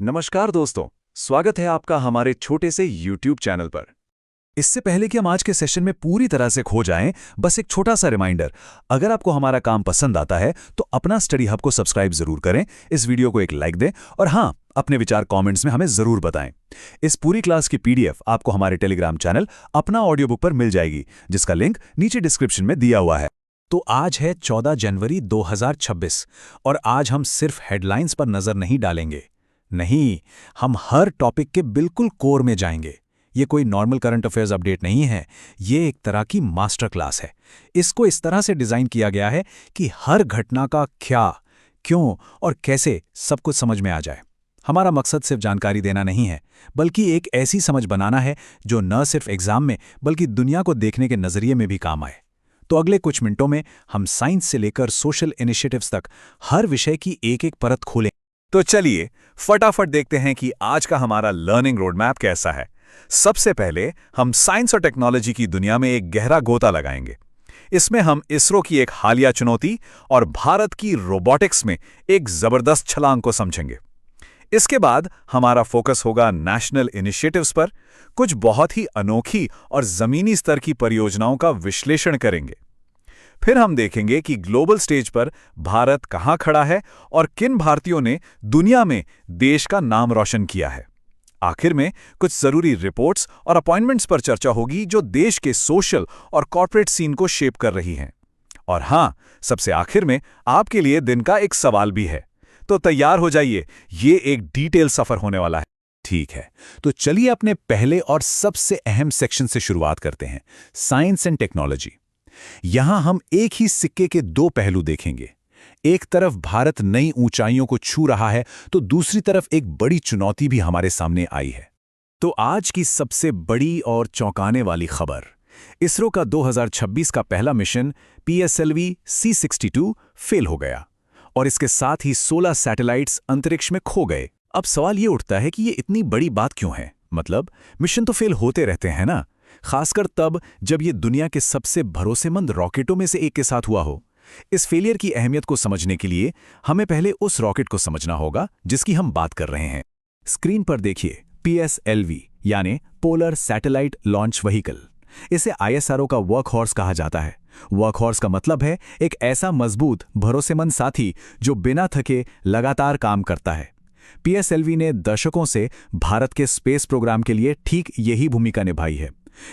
नमस्कार दोस्तों, स्वागत है आपका हमारे छोटे से YouTube चैनल पर। इससे पहले कि हम आज के सेशन में पूरी तरह से खो जाएं, बस एक छोटा सा रिमाइंडर। अगर आपको हमारा काम पसंद आता है तो अपना स्टडी हब को सब्सक्राइब जरूर करें, इस वीडियो को एक लाइक दें और हाँ, अपने विचार कमेंट्स में हमें जरूर बताएं। इस पूरी क्लास की पीडीएफ आपको हमारे टेलीग्राम चैनल अपना ऑडियो बुक पर मिल जाएगी, जिसका लिंक नीचे डिस्क्रिप्शन में दिया हुआ है। तो आज है 14 जनवरी 2026 और आज हम सिर्फ हेडलाइंस पर नजर नहीं डालेंगे। नहीं, हम हर टॉपिक के बिल्कुल कोर में जाएंगे। ये कोई नॉर्मल करंट अफेयर्स अपडेट नहीं है, ये एक तरह की मास्टर क्लास है। इसको इस तरह से डिज़ाइन किया गया है कि हर घटना का क्या, क्यों और कैसे सब कुछ समझ में आ जाए। हमारा मकसद सिर्फ जानकारी देना नहीं है, बल्कि एक ऐसी समझ बनाना है जो न सिर्फ एग्जाम में बल्कि दुनिया को देखने के नज़रिए में भी काम आए। तो अगले कुछ मिनटों में हम साइंस से लेकर सोशल इनिशिएटिव्स तक हर विषय की एक एक परत खोलें। तो चलिए फटाफट देखते हैं कि आज का हमारा लर्निंग रोड मैप कैसा है। सबसे पहले हम साइंस और टेक्नोलॉजी की दुनिया में एक गहरा गोता लगाएंगे। इसमें हम इसरो की एक हालिया चुनौती और भारत की रोबोटिक्स में एक जबरदस्त छलांग को समझेंगे। इसके बाद हमारा फोकस होगा नेशनल इनिशिएटिव्स पर। कुछ बहुत ही अनोखी और जमीनी स्तर की परियोजनाओं का विश्लेषण करेंगे। फिर हम देखेंगे कि ग्लोबल स्टेज पर भारत कहां खड़ा है और किन भारतीयों ने दुनिया में देश का नाम रोशन किया है। आखिर में कुछ जरूरी रिपोर्ट्स और अपॉइंटमेंट्स पर चर्चा होगी जो देश के सोशल और कॉर्पोरेट सीन को शेप कर रही हैं। और हां, सबसे आखिर में आपके लिए दिन का एक सवाल भी है। तो तैयार हो जाइए, ये एक डिटेल सफर होने वाला है। ठीक है, तो चलिए अपने पहले और सबसे अहम सेक्शन से शुरुआत करते हैं, साइंस एंड टेक्नोलॉजी। यहां हम एक ही सिक्के के दो पहलू देखेंगे। एक तरफ भारत नई ऊंचाइयों को छू रहा है, तो दूसरी तरफ एक बड़ी चुनौती भी हमारे सामने आई है। तो आज की सबसे बड़ी और चौंकाने वाली खबर, इसरो का 2026 का पहला मिशन PSLV C62 फेल हो गया और इसके साथ ही 16 सैटेलाइट्स अंतरिक्ष में खो गए। अब सवाल ये उठता है कि ये इतनी बड़ी बात क्यों है? मतलब मिशन तो फेल होते रहते हैं ना, खासकर तब जब ये दुनिया के सबसे भरोसेमंद रॉकेटों में से एक के साथ हुआ हो। इस फेलियर की अहमियत को समझने के लिए हमें पहले उस रॉकेट को समझना होगा जिसकी हम बात कर रहे हैं। स्क्रीन पर देखिए PSLV यानी पोलर सैटेलाइट लॉन्च व्हीकल। इसे ISRO का वर्कहॉर्स कहा जाता है। वर्कहॉर्स का मतलब है एक ऐसा मजबूत, भरोसेमंद साथी जो बिना थके लगातार काम करता है। PSLV ने दशकों से भारत के स्पेस प्रोग्राम के लिए ठीक यही भूमिका निभाई है।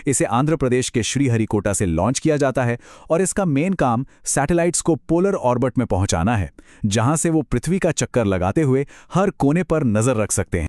इसे आंध्र प्रदेश के श्रीहरिकोटा से लॉन्च किया जाता है और इसका मेन काम सैटेलाइट्स को पोलर ऑर्बिट में पहुंचाना है, जहां से वो पृथ्वी का चक्कर लगाते हुए हर कोने पर नजर रख सकते हैं।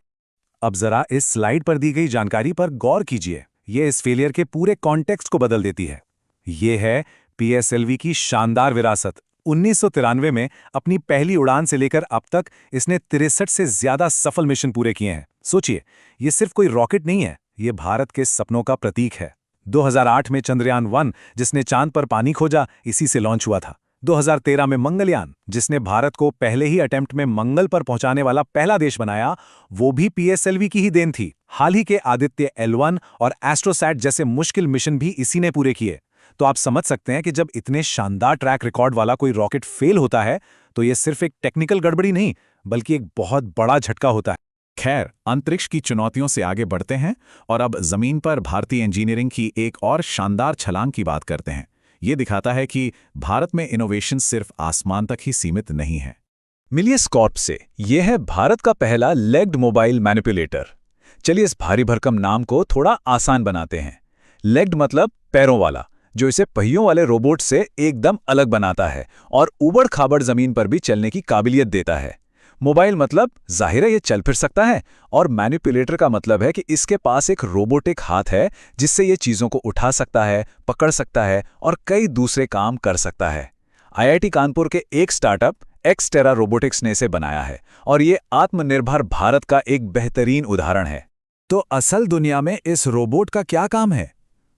अब जरा इस स्लाइड पर दी गई जानकारी पर गौर कीजिए, ये इस फेलियर के पूरे कॉन्टेक्स्ट को बदल देती है। ये है PSLV की शानदार विरासत। 1993 में अपनी पहली उड़ान से लेकर अब तक इसने 63 से ज्यादा सफल मिशन पूरे किए हैं। सोचिए, ये सिर्फ कोई रॉकेट नहीं है, ये भारत के सपनों का प्रतीक है। 2008 में चंद्रयान 1 जिसने चांद पर पानी खोजा, इसी से लॉन्च हुआ था। 2013 में मंगलयान जिसने भारत को पहले ही अटेम्प्ट में मंगल पर पहुंचाने वाला पहला देश बनाया, वो भी PSLV की ही देन थी। हाल ही के आदित्य L1 और एस्ट्रोसैट जैसे मुश्किल मिशन भी इसी ने पूरे किए। तो आप समझ सकते हैं कि जब इतने शानदार ट्रैक रिकॉर्ड वाला कोई रॉकेट फेल होता है तो ये सिर्फ एक टेक्निकल गड़बड़ी नहीं, बल्कि एक बहुत बड़ा झटका होता है। खैर, अंतरिक्ष की चुनौतियों से आगे बढ़ते हैं और अब जमीन पर भारतीय इंजीनियरिंग की एक और शानदार छलांग की बात करते हैं। ये दिखाता है कि भारत में इनोवेशन सिर्फ आसमान तक ही सीमित नहीं है। मिलिए स्कॉर्प से, यह है भारत का पहला लेग्ड मोबाइल मैनिपुलेटर। चलिए इस भारी भरकम नाम को थोड़ा आसान बनाते हैं। लेग्ड मतलब पैरों वाला, जो इसे पहियों वाले रोबोट से एकदम अलग बनाता है और ऊबड़ खाबड़ जमीन पर भी चलने की काबिलियत देता है। मोबाइल मतलब जाहिर है ये चल फिर सकता है, और मैनिपुलेटर का मतलब है कि इसके पास एक रोबोटिक हाथ है जिससे ये चीज़ों को उठा सकता है, पकड़ सकता है और कई दूसरे काम कर सकता है। IIT कानपुर के एक स्टार्टअप एक्सटेरा रोबोटिक्स ने इसे बनाया है और ये आत्मनिर्भर भारत का एक बेहतरीन उदाहरण है। तो असल दुनिया में इस रोबोट का क्या काम है?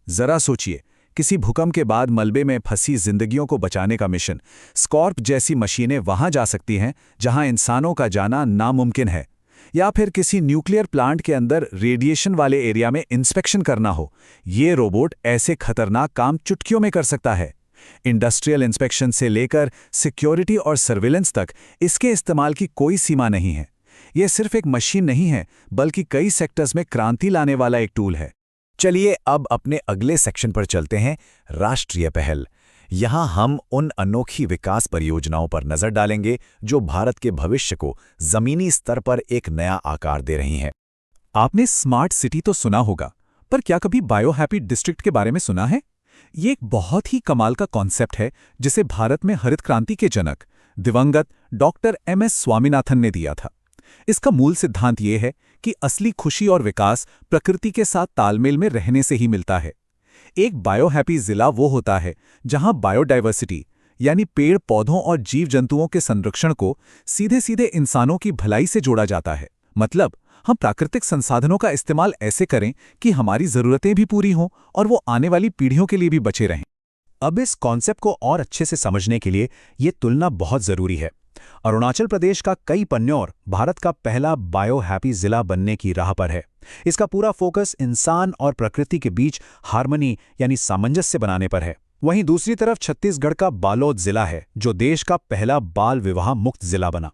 जरा सोचिए, किसी भूकंप के बाद मलबे में फंसी जिंदगियों को बचाने का मिशन। स्कॉर्प जैसी मशीनें वहां जा सकती हैं जहां इंसानों का जाना नामुमकिन है, या फिर किसी न्यूक्लियर प्लांट के अंदर रेडिएशन वाले एरिया में इंस्पेक्शन करना हो। ये रोबोट ऐसे खतरनाक काम चुटकियों में कर सकता है। इंडस्ट्रियल इंस्पेक्शन से लेकर सिक्योरिटी और सर्विलेंस तक इसके इस्तेमाल की कोई सीमा नहीं है। ये सिर्फ एक मशीन नहीं है, बल्कि कई सेक्टर्स में क्रांति लाने वाला एक टूल है। चलिए अब अपने अगले सेक्शन पर चलते हैं, राष्ट्रीय पहल। यहाँ हम उन अनोखी विकास परियोजनाओं पर नजर डालेंगे जो भारत के भविष्य को जमीनी स्तर पर एक नया आकार दे रही हैं। आपने स्मार्ट सिटी तो सुना होगा, पर क्या कभी बायोहैपी डिस्ट्रिक्ट के बारे में सुना है? ये एक बहुत ही कमाल का कॉन्सेप्ट है जिसे भारत में हरित क्रांति के जनक दिवंगत डॉक्टर MS स्वामीनाथन ने दिया था। इसका मूल सिद्धांत ये है कि असली खुशी और विकास प्रकृति के साथ तालमेल में रहने से ही मिलता है। एक बायोहैपी जिला वो होता है जहां बायोडाइवर्सिटी यानी पेड़ पौधों और जीव जंतुओं के संरक्षण को सीधे सीधे इंसानों की भलाई से जोड़ा जाता है। मतलब हम प्राकृतिक संसाधनों का इस्तेमाल ऐसे करें कि हमारी जरूरतें भी पूरी हों और वो आने वाली पीढ़ियों के लिए भी बचे रहें। अब इस कॉन्सेप्ट को और अच्छे से समझने के लिए ये तुलना बहुत जरूरी है। अरुणाचल प्रदेश का कई पन्योर भारत का पहला बायोहैपी जिला बनने की राह पर है। इसका पूरा फोकस इंसान और प्रकृति के बीच हार्मनी यानी सामंजस्य बनाने पर है। वहीं दूसरी तरफ छत्तीसगढ़ का बालोद जिला है, जो देश का पहला बाल विवाह मुक्त जिला बना।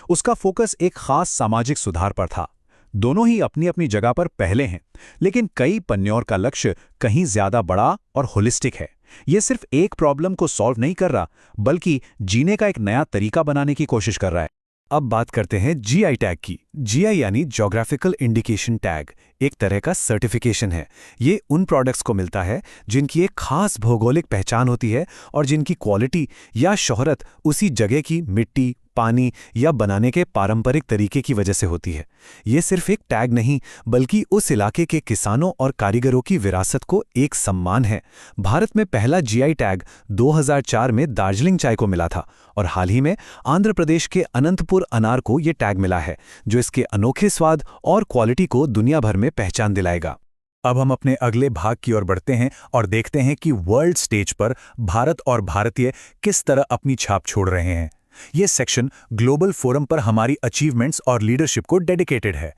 उसका फोकस एक खास सामाजिक सुधार पर था। दोनों ही अपनी अपनी जगह पर पहले हैं, लेकिन कई पन्योर का लक्ष्य कहीं ज्यादा बड़ा और होलिस्टिक है। ये सिर्फ एक प्रॉब्लम को सॉल्व नहीं कर रहा, बल्कि जीने का एक नया तरीका बनाने की कोशिश कर रहा है। अब बात करते हैं GI टैग की। GI यानी ज्योग्राफिकल इंडिकेशन टैग एक तरह का सर्टिफिकेशन है। ये उन प्रोडक्ट्स को मिलता है जिनकी एक खास भौगोलिक पहचान होती है और जिनकी क्वालिटी या शोहरत उसी जगह की मिट्टी, पानी या बनाने के पारंपरिक तरीके की वजह से होती है। ये सिर्फ एक टैग नहीं, बल्कि उस इलाके के किसानों और कारीगरों की विरासत को एक सम्मान है। भारत में पहला GI टैग 2004 में दार्जिलिंग चाय को मिला था और हाल ही में आंध्र प्रदेश के अनंतपुर अनार को ये टैग मिला है, जो इसके अनोखे स्वाद और क्वालिटी को दुनिया भर में पहचान दिलाएगा। अब हम अपने अगले भाग की ओर बढ़ते हैं और देखते हैं कि वर्ल्ड स्टेज पर भारत और भारतीय किस तरह अपनी छाप छोड़ रहे हैं। ये सेक्शन ग्लोबल फोरम पर हमारी अचीवमेंट्स और लीडरशिप को डेडिकेटेड है।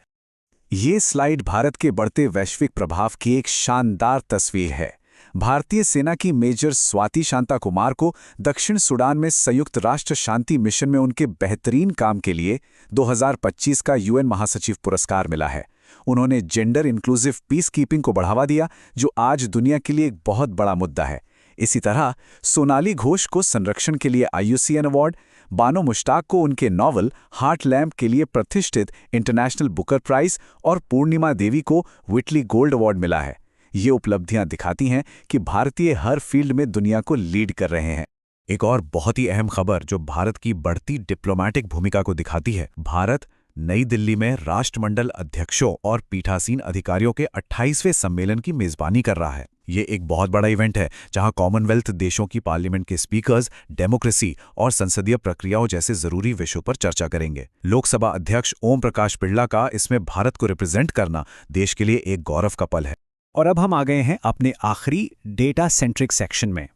ये स्लाइड भारत के बढ़ते वैश्विक प्रभाव की एक शानदार तस्वीर है। भारतीय सेना की मेजर स्वाति शांता कुमार को दक्षिण सूडान में संयुक्त राष्ट्र शांति मिशन में उनके बेहतरीन काम के लिए 2025 का UN महासचिव पुरस्कार मिला है। उन्होंने जेंडर इंक्लूसिव पीस कीपिंग को बढ़ावा दिया, जो आज दुनिया के लिए एक बहुत बड़ा मुद्दा है। इसी तरह सोनाली घोष को संरक्षण के लिए IUCN अवार्ड, बानो मुश्ताक को उनके नॉवल हार्ट लैम्प के लिए प्रतिष्ठित इंटरनेशनल बुकर प्राइज और पूर्णिमा देवी को व्हिटली गोल्ड अवार्ड मिला है। ये उपलब्धियां दिखाती हैं कि भारतीय हर फील्ड में दुनिया को लीड कर रहे हैं। एक और बहुत ही अहम खबर जो भारत की बढ़ती डिप्लोमैटिक भूमिका को दिखाती है। भारत नई दिल्ली में राष्ट्रमंडल अध्यक्षों और पीठासीन अधिकारियों के 28वें सम्मेलन की मेजबानी कर रहा है। ये एक बहुत बड़ा इवेंट है जहां कॉमनवेल्थ देशों की पार्लियामेंट के स्पीकर्स डेमोक्रेसी और संसदीय प्रक्रियाओं जैसे जरूरी विषयों पर चर्चा करेंगे। लोकसभा अध्यक्ष ओम प्रकाश बिड़ला का इसमें भारत को रिप्रेजेंट करना देश के लिए एक गौरव का पल है। और अब हम आ गए हैं अपने आखिरी डेटा सेंट्रिक सेक्शन में।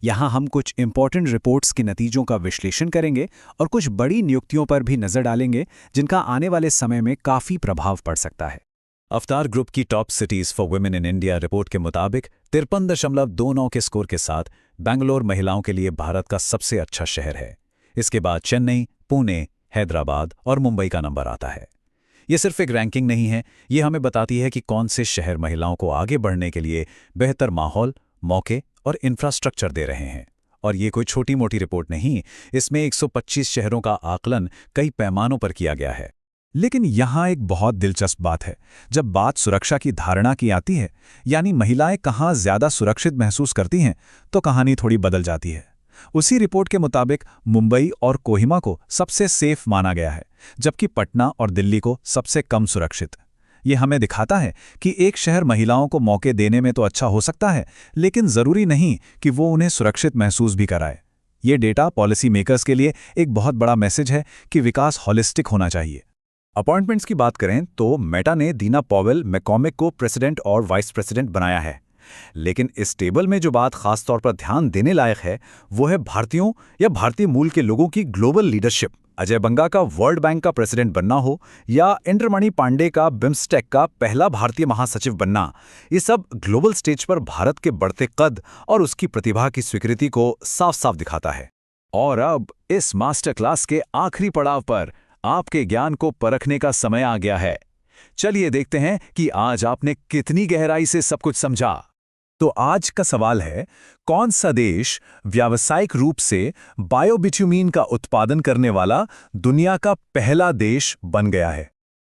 यहाँ हम कुछ इंपॉर्टेंट रिपोर्ट्स के नतीजों का विश्लेषण करेंगे और कुछ बड़ी नियुक्तियों पर भी नजर डालेंगे जिनका आने वाले समय में काफी प्रभाव पड़ सकता है। अवतार ग्रुप की top cities for women in India report के मुताबिक 53.29 के स्कोर के साथ बेंगलोर महिलाओं के लिए भारत का सबसे अच्छा शहर है। इसके बाद चेन्नई, पुणे, हैदराबाद और मुंबई का नंबर आता है। ये सिर्फ एक रैंकिंग नहीं है, ये हमें बताती है कि कौन से शहर महिलाओं को आगे बढ़ने के लिए बेहतर माहौल, मौके और इंफ्रास्ट्रक्चर दे रहे हैं। और ये कोई छोटी मोटी रिपोर्ट नहीं, इसमें 125 शहरों का आकलन कई पैमानों पर किया गया है। लेकिन यहाँ एक बहुत दिलचस्प बात है। जब बात सुरक्षा की धारणा की आती है, यानी महिलाएं कहाँ ज्यादा सुरक्षित महसूस करती हैं, तो कहानी थोड़ी बदल जाती है। उसी रिपोर्ट के मुताबिक मुंबई और कोहिमा को सबसे सेफ माना गया है, जबकि पटना और दिल्ली को सबसे कम सुरक्षित। ये हमें दिखाता है कि एक शहर महिलाओं को मौके देने में तो अच्छा हो सकता है, लेकिन जरूरी नहीं कि वो उन्हें सुरक्षित महसूस भी कराए। ये डेटा पॉलिसी मेकर्स के लिए एक बहुत बड़ा मैसेज है कि विकास हॉलिस्टिक होना चाहिए। अपॉइंटमेंट्स की बात करें तो मेटा ने दीना पॉवेल मैकॉमिक को प्रेसिडेंट और वाइस प्रेसिडेंट बनाया है। लेकिन इस टेबल में जो बात खास तौर पर ध्यान देने लायक है, वो है भारतीयों या भारतीय मूल के लोगों की ग्लोबल लीडरशिप। अजय बंगा का वर्ल्ड बैंक का प्रेसिडेंट बनना हो या इंद्रमणि पांडे का बिम्स्टेक का पहला भारतीय महासचिव बनना, ये सब ग्लोबल स्टेज पर भारत के बढ़ते कद और उसकी प्रतिभा की स्वीकृति को साफ साफ दिखाता है। और अब इस मास्टर क्लास के आखिरी पड़ाव पर आपके ज्ञान को परखने का समय आ गया है। चलिए देखते हैं कि आज आपने कितनी गहराई से सब कुछ समझा। तो आज का सवाल है, कौन सा देश व्यावसायिक रूप से बायोबिट्यूमीन का उत्पादन करने वाला दुनिया का पहला देश बन गया है?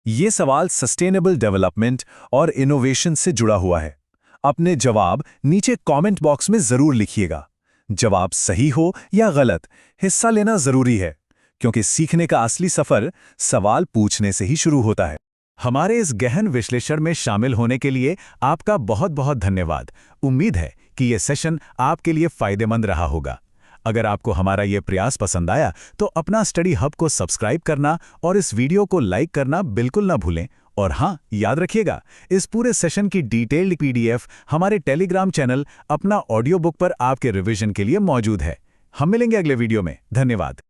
ये सवाल सस्टेनेबल डेवलपमेंट और इनोवेशन से जुड़ा हुआ है। अपने जवाब नीचे कमेंट बॉक्स में जरूर लिखिएगा। जवाब सही हो या गलत, हिस्सा लेना जरूरी है, क्योंकि सीखने का असली सफर सवाल पूछने से ही शुरू होता है। हमारे इस गहन विश्लेषण में शामिल होने के लिए आपका बहुत बहुत धन्यवाद। उम्मीद है कि यह सेशन आपके लिए फायदेमंद रहा होगा। अगर आपको हमारा ये प्रयास पसंद आया तो अपना स्टडी हब को सब्सक्राइब करना और इस वीडियो को लाइक करना बिल्कुल ना भूलें। और हाँ, याद रखिएगा, इस पूरे सेशन की डिटेल्ड पीडीएफ हमारे टेलीग्राम चैनल अपना ऑडियो बुक पर आपके रिवीजन के लिए मौजूद है। हम मिलेंगे अगले वीडियो में। धन्यवाद।